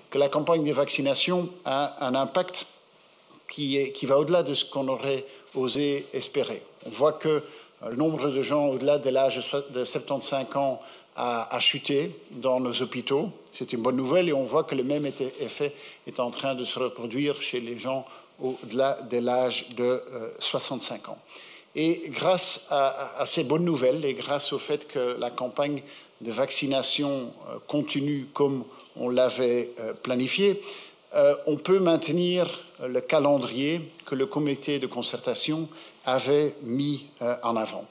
Que la campagne de vaccination a un impact qui va au-delà de ce qu'on aurait osé espérer. On voit que le nombre de gens au-delà de l'âge de 75 ans a chuté dans nos hôpitaux. C'est une bonne nouvelle et on voit que le même effet est en train de se reproduire chez les gens au-delà de l'âge de 65 ans. Et grâce à ces bonnes nouvelles et grâce au fait que la campagne de vaccination continue comme on l'avait planifié, on peut maintenir le calendrier que le comité de concertation avait mis en avant.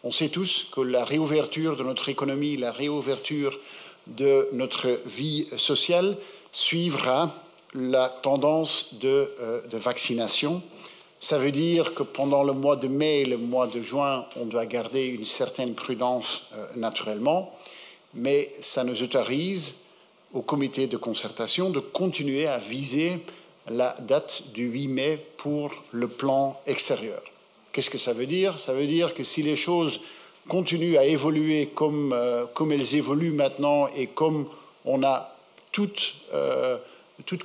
On sait tous que la réouverture de notre économie, la réouverture de notre vie sociale suivra la tendance de vaccination. Ça veut dire que pendant le mois de mai et le mois de juin, on doit garder une certaine prudence naturellement, mais ça nous autorise au comité de concertation de continuer à viser la date du 8 mai pour le plan extérieur. Qu'est-ce que ça veut dire? Ça veut dire que si les choses continuent à évoluer comme elles évoluent maintenant et comme on a toute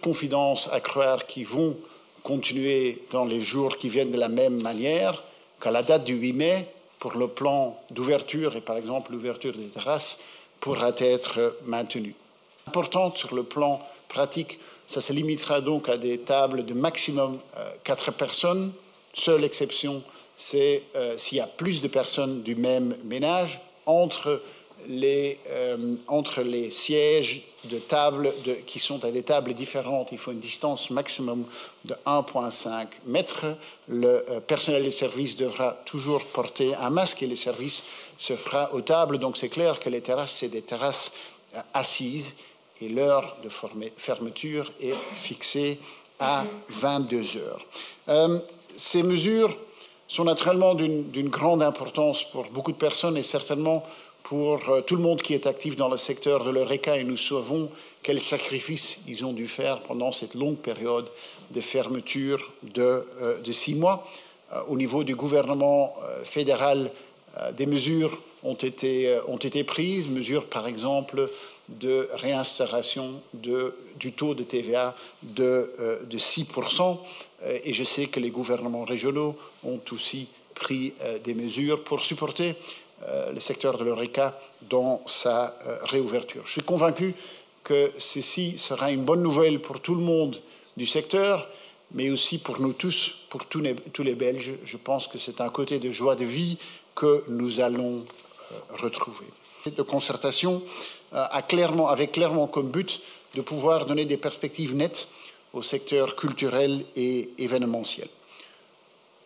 confidence à croire qu'ils vont continuer dans les jours qui viennent de la même manière, qu'à la date du 8 mai, pour le plan d'ouverture et par exemple l'ouverture des terrasses, pourra être maintenue. Importante sur le plan pratique, ça se limitera donc à des tables de maximum 4 personnes. Seule exception, c'est s'il y a plus de personnes du même ménage entre les sièges de tables qui sont à des tables différentes. Il faut une distance maximum de 1,5 mètres. Le personnel des services devra toujours porter un masque et le service se fera aux tables. Donc c'est clair que les terrasses, c'est des terrasses assises et l'heure de fermeture est fixée à 22 heures. Ces mesures sont naturellement d'une grande importance pour beaucoup de personnes et certainement pour tout le monde qui est actif dans le secteur de l'Horeca, et nous savons quels sacrifices ils ont dû faire pendant cette longue période de fermeture de 6 mois. Au niveau du gouvernement fédéral, des mesures ont été prises, mesures par exemple de réinstauration du taux de TVA de 6%, et je sais que les gouvernements régionaux ont aussi pris des mesures pour supporter le secteur de l'Horeca dans sa réouverture. Je suis convaincu que ceci sera une bonne nouvelle pour tout le monde du secteur, mais aussi pour nous tous, pour tous les Belges. Je pense que c'est un côté de joie de vie que nous allons retrouver. Cette concertation avait clairement comme but de pouvoir donner des perspectives nettes au secteur culturel et événementiel.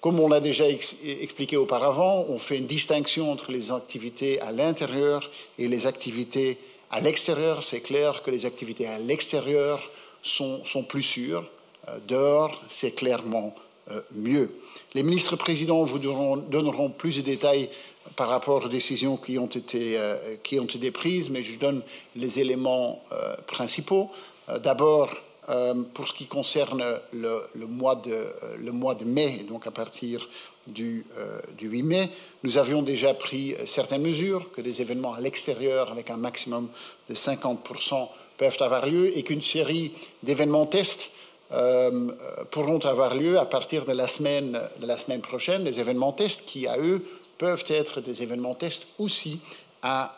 Comme on l'a déjà expliqué auparavant, on fait une distinction entre les activités à l'intérieur et les activités à l'extérieur. C'est clair que les activités à l'extérieur sont plus sûres. Dehors, c'est clairement mieux. Les ministres présidents vous donneront plus de détails par rapport aux décisions qui ont été prises, mais je donne les éléments principaux. D'abord, pour ce qui concerne le mois de mai, donc à partir du 8 mai, nous avions déjà pris certaines mesures, que des événements à l'extérieur avec un maximum de 50% peuvent avoir lieu et qu'une série d'événements tests pourront avoir lieu à partir de la semaine prochaine, des événements tests qui, à eux, peuvent être des événements tests aussi à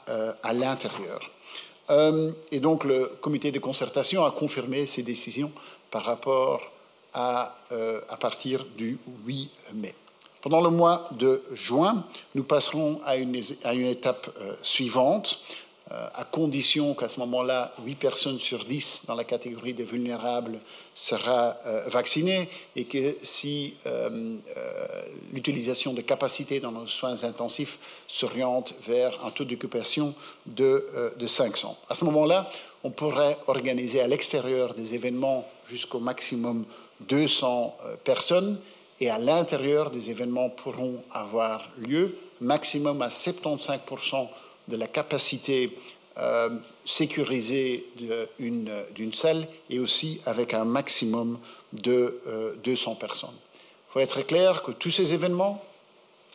l'intérieur. Et donc le comité de concertation a confirmé ces décisions par rapport à partir du 8 mai. Pendant le mois de juin, nous passerons à une étape suivante, à condition qu'à ce moment-là, 8 personnes sur 10 dans la catégorie des vulnérables sera vaccinée et que si l'utilisation de capacités dans nos soins intensifs s'oriente vers un taux d'occupation de 500. À ce moment-là, on pourrait organiser à l'extérieur des événements jusqu'au maximum 200 personnes et à l'intérieur, des événements pourront avoir lieu, maximum à 75% de la capacité sécurisée d'une salle et aussi avec un maximum de 200 personnes. Il faut être clair que tous ces événements,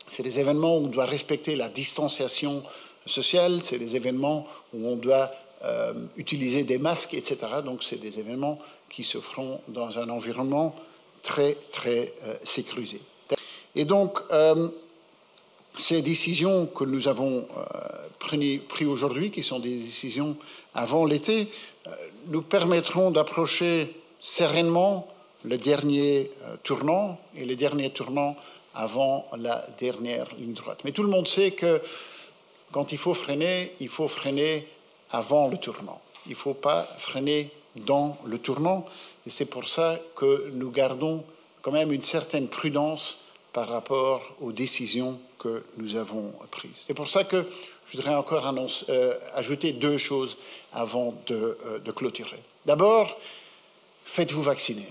c'est des événements où on doit respecter la distanciation sociale, c'est des événements où on doit utiliser des masques, etc. Donc, c'est des événements qui se feront dans un environnement très, très sécurisé. Et donc, ces décisions que nous avons prises aujourd'hui, qui sont des décisions avant l'été, nous permettront d'approcher sereinement le dernier tournant et le dernier tournant avant la dernière ligne droite. Mais tout le monde sait que quand il faut freiner avant le tournant. Il ne faut pas freiner dans le tournant. Et c'est pour ça que nous gardons quand même une certaine prudence par rapport aux décisions que nous avons prises. C'est pour ça que je voudrais encore ajouter deux choses avant de clôturer. D'abord, faites-vous vacciner.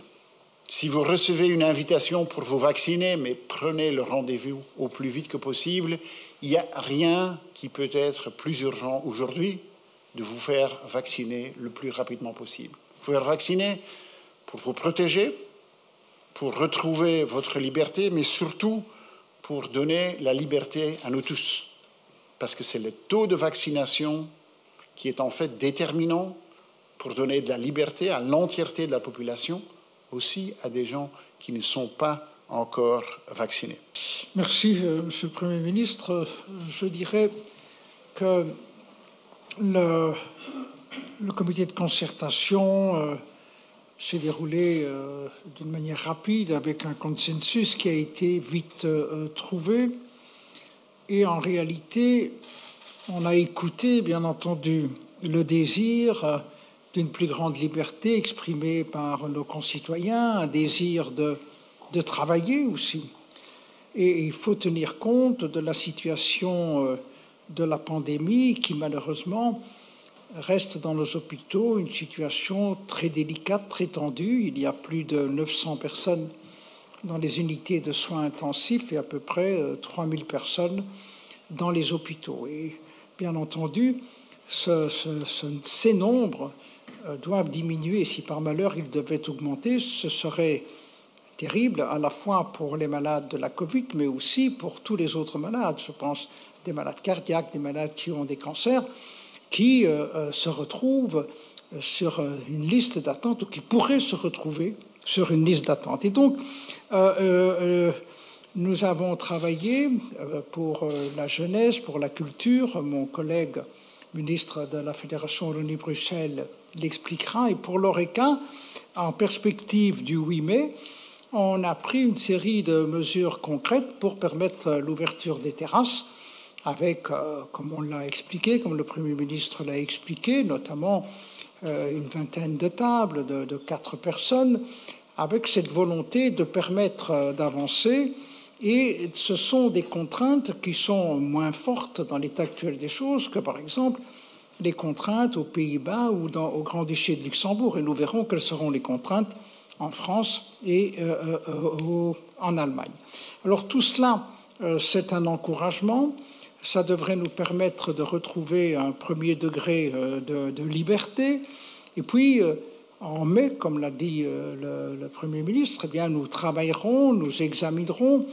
Si vous recevez une invitation pour vous vacciner, mais prenez le rendez-vous au plus vite que possible, il n'y a rien qui peut être plus urgent aujourd'hui de vous faire vacciner le plus rapidement possible. Vous faire vacciner pour vous protéger, pour retrouver votre liberté, mais surtout pour donner la liberté à nous tous. Parce que c'est le taux de vaccination qui est en fait déterminant pour donner de la liberté à l'entièreté de la population, aussi à des gens qui ne sont pas encore vaccinés. Merci, Monsieur le Premier ministre. Je dirais que le comité de concertation s'est déroulé d'une manière rapide avec un consensus qui a été vite trouvé. Et en réalité, on a écouté, bien entendu, le désir d'une plus grande liberté exprimée par nos concitoyens, un désir de travailler aussi. Et il faut tenir compte de la situation de la pandémie qui, malheureusement, reste dans nos hôpitaux une situation très délicate, très tendue. Il y a plus de 900 personnes dans les unités de soins intensifs et à peu près 3000 personnes dans les hôpitaux. Et bien entendu, ces nombres doivent diminuer. Si par malheur ils devaient augmenter, ce serait terrible à la fois pour les malades de la Covid, mais aussi pour tous les autres malades. Je pense des malades cardiaques, des malades qui ont des cancers, qui se retrouvent sur une liste d'attente ou qui pourraient se retrouver sur une liste d'attente. Et donc, nous avons travaillé pour la jeunesse, pour la culture. Mon collègue ministre de la Fédération Wallonie-Bruxelles l'expliquera. Et pour l'ORECA, en perspective du 8 mai, on a pris une série de mesures concrètes pour permettre l'ouverture des terrasses avec, comme on l'a expliqué, comme le Premier ministre l'a expliqué, notamment une vingtaine de tables de 4 personnes, avec cette volonté de permettre d'avancer. Et ce sont des contraintes qui sont moins fortes dans l'état actuel des choses que, par exemple, les contraintes aux Pays-Bas ou au Grand-Duché de Luxembourg. Et nous verrons quelles seront les contraintes en France et en Allemagne. Alors tout cela, c'est un encouragement. Ça devrait nous permettre de retrouver un premier degré de liberté. Et puis, en mai, comme l'a dit le Premier ministre, eh bien, nous travaillerons, nous examinerons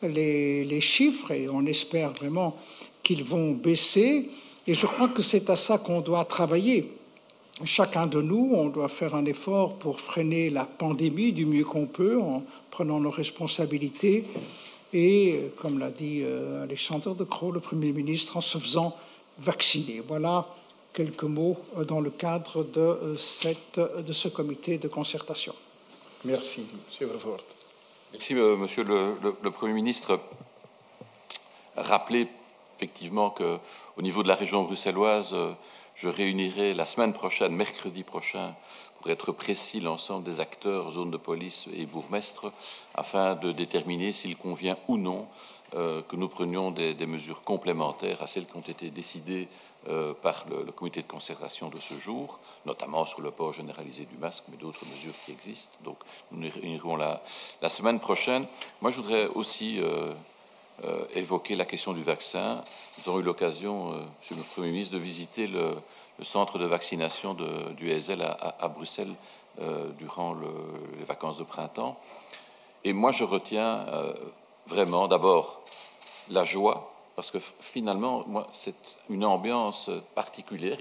les chiffres et on espère vraiment qu'ils vont baisser. Et je crois que c'est à ça qu'on doit travailler. Chacun de nous, on doit faire un effort pour freiner la pandémie du mieux qu'on peut en prenant nos responsabilités et, comme l'a dit Alexander De Croo, le Premier ministre, en se faisant vacciner. Voilà quelques mots dans le cadre de ce comité de concertation. Merci, M. Vervoort. Merci, Monsieur le Premier ministre. Rappelez effectivement qu'au niveau de la région bruxelloise, je réunirai la semaine prochaine, mercredi prochain, pour être précis, l'ensemble des acteurs, zones de police et bourgmestres, afin de déterminer s'il convient ou non que nous prenions des mesures complémentaires à celles qui ont été décidées par le comité de concertation de ce jour, notamment sur le port généralisé du masque, mais d'autres mesures qui existent. Donc, nous nous réunirons la semaine prochaine. Moi, je voudrais aussi évoquer la question du vaccin. Nous avons eu l'occasion, Monsieur le Premier ministre, de visiter le centre de vaccination du ESL à Bruxelles durant les vacances de printemps. Et moi, je retiens vraiment d'abord la joie parce que finalement, moi, c'est une ambiance particulière.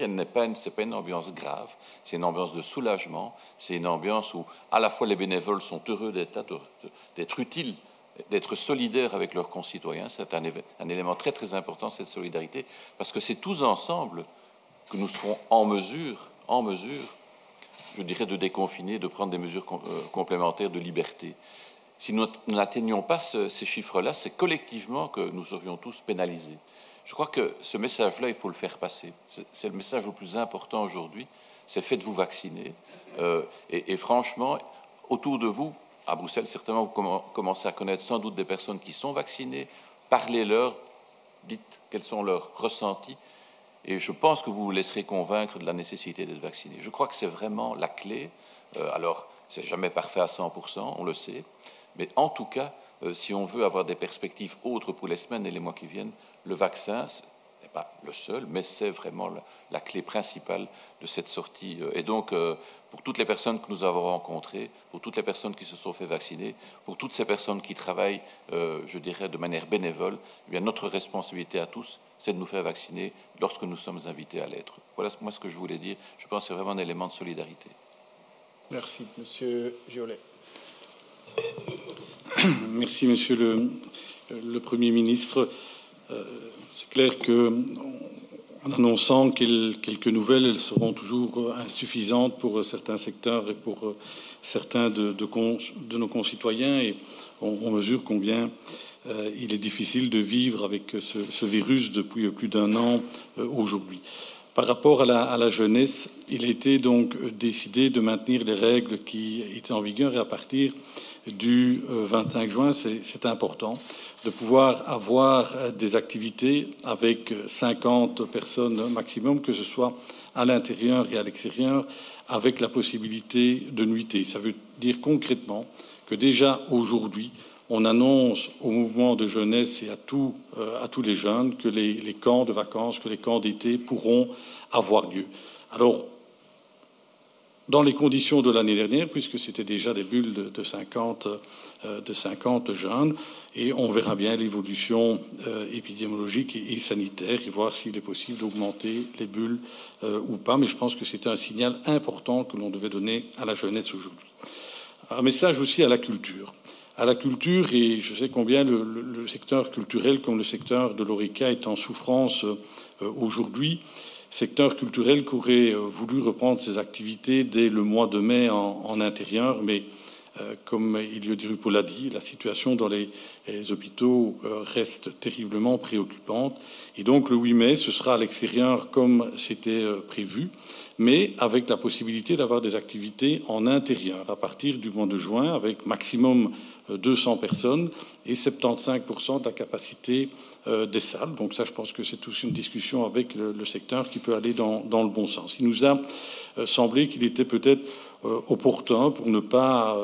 C'est pas une ambiance grave, c'est une ambiance de soulagement. C'est une ambiance où à la fois les bénévoles sont heureux d'être utiles, d'être solidaires avec leurs concitoyens. C'est un élément très très important, cette solidarité, parce que c'est tous ensemble que nous serons en mesure, je dirais, de déconfiner, de prendre des mesures complémentaires de liberté. Si nous n'atteignions pas ces chiffres-là, c'est collectivement que nous serions tous pénalisés. Je crois que ce message-là, il faut le faire passer. C'est le message le plus important aujourd'hui, c'est faites-vous vacciner. Et franchement, autour de vous, à Bruxelles, certainement, vous commencez à connaître sans doute des personnes qui sont vaccinées. Parlez-leur, dites quels sont leurs ressentis. Et je pense que vous vous laisserez convaincre de la nécessité d'être vacciné. Je crois que c'est vraiment la clé. Alors, c'est jamais parfait à 100%, on le sait. Mais en tout cas, si on veut avoir des perspectives autres pour les semaines et les mois qui viennent, le vaccin, ce n'est pas le seul, mais c'est vraiment la clé principale de cette sortie. Et donc, pour toutes les personnes que nous avons rencontrées, pour toutes les personnes qui se sont fait vacciner, pour toutes ces personnes qui travaillent, je dirais, de manière bénévole, eh bien, notre responsabilité à tous, c'est de nous faire vacciner lorsque nous sommes invités à l'être. Voilà moi ce que je voulais dire. Je pense que c'est vraiment un élément de solidarité. Merci. Monsieur Giolet. Merci, Monsieur le Premier ministre. C'est clair que, en annonçant quelques nouvelles, elles seront toujours insuffisantes pour certains secteurs et pour certains de nos concitoyens. Et on mesure combien il est difficile de vivre avec ce virus depuis plus d'1 an aujourd'hui. Par rapport à la jeunesse, il a été donc décidé de maintenir les règles qui étaient en vigueur et à partir du 25 juin, c'est important de pouvoir avoir des activités avec 50 personnes maximum, que ce soit à l'intérieur et à l'extérieur, avec la possibilité de nuitée. Ça veut dire concrètement que déjà aujourd'hui, on annonce au mouvement de jeunesse et à tous les jeunes que les camps de vacances, que les camps d'été pourront avoir lieu. Alors, dans les conditions de l'année dernière, puisque c'était déjà des bulles de 50 jeunes, et on verra bien l'évolution épidémiologique et sanitaire et voir s'il est possible d'augmenter les bulles ou pas. Mais je pense que c'est un signal important que l'on devait donner à la jeunesse aujourd'hui. Un message aussi à la culture. À la culture, et je sais combien le secteur culturel, comme le secteur de l'ORECA, est en souffrance aujourd'hui. Secteur culturel qui aurait voulu reprendre ses activités dès le mois de mai en intérieur, mais comme Elio Di Rupo l'a dit, la situation dans les hôpitaux reste terriblement préoccupante. Et donc le 8 mai, ce sera à l'extérieur comme c'était prévu, mais avec la possibilité d'avoir des activités en intérieur à partir du mois de juin, avec maximum 200 personnes et 75% de la capacité des salles. Donc ça, je pense que c'est aussi une discussion avec le secteur qui peut aller dans le bon sens. Il nous a semblé qu'il était peut-être opportun, pour ne pas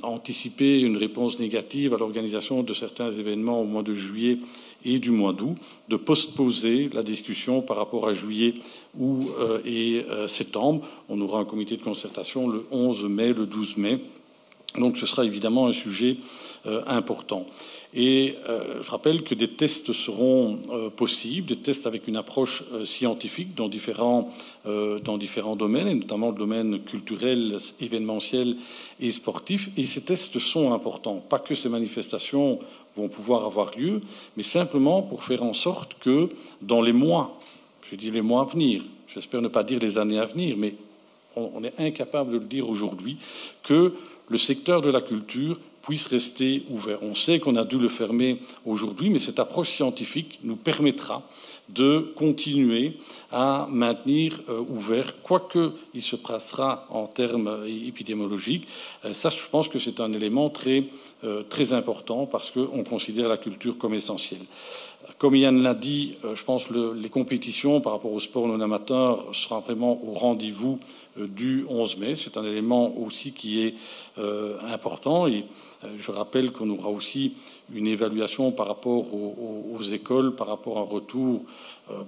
anticiper une réponse négative à l'organisation de certains événements au mois de juillet et du mois d'août, de postposer la discussion par rapport à juillet et septembre. On aura un comité de concertation le 11 mai, le 12 mai. Donc ce sera évidemment un sujet important. Et je rappelle que des tests seront possibles, des tests avec une approche scientifique dans différents domaines, et notamment le domaine culturel, événementiel et sportif. Et ces tests sont importants. Pas que ces manifestations vont pouvoir avoir lieu, mais simplement pour faire en sorte que dans les mois, je dis les mois à venir, j'espère ne pas dire les années à venir, mais on est incapable de le dire aujourd'hui, que le secteur de la culture puisse rester ouvert. On sait qu'on a dû le fermer aujourd'hui, mais cette approche scientifique nous permettra de continuer à maintenir ouvert, quoi qu'il se passera en termes épidémiologiques. Ça, je pense que c'est un élément très important parce qu'on considère la culture comme essentielle. Comme Yann l'a dit, je pense que les compétitions par rapport au sport non amateur seront vraiment au rendez-vous du 11 mai. C'est un élément aussi qui est important. Et je rappelle qu'on aura aussi une évaluation par rapport aux écoles, par rapport à un retour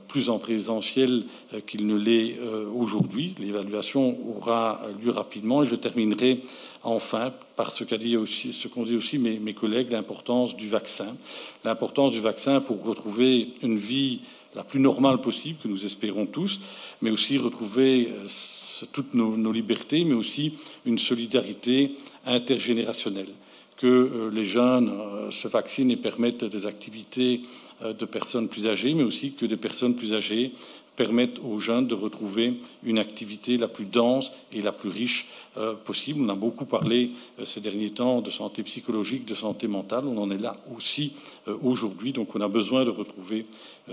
plus en présentiel qu'il ne l'est aujourd'hui. L'évaluation aura lieu rapidement et je terminerai enfin par ce qu'ont dit aussi mes collègues, l'importance du vaccin. L'importance du vaccin pour retrouver une vie la plus normale possible, que nous espérons tous, mais aussi retrouver toutes nos libertés, mais aussi une solidarité intergénérationnelle. Que les jeunes se vaccinent et permettent des activités de personnes plus âgées, mais aussi que des personnes plus âgées permettent aux jeunes de retrouver une activité la plus dense et la plus riche possible. On a beaucoup parlé ces derniers temps de santé psychologique, de santé mentale. On en est là aussi aujourd'hui. Donc on a besoin de retrouver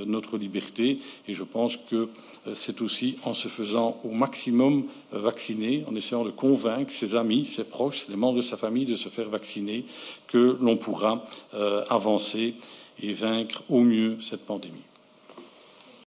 notre liberté. Et je pense que c'est aussi en se faisant au maximum vacciner, en essayant de convaincre ses amis, ses proches, les membres de sa famille de se faire vacciner, que l'on pourra avancer et vaincre au mieux cette pandémie.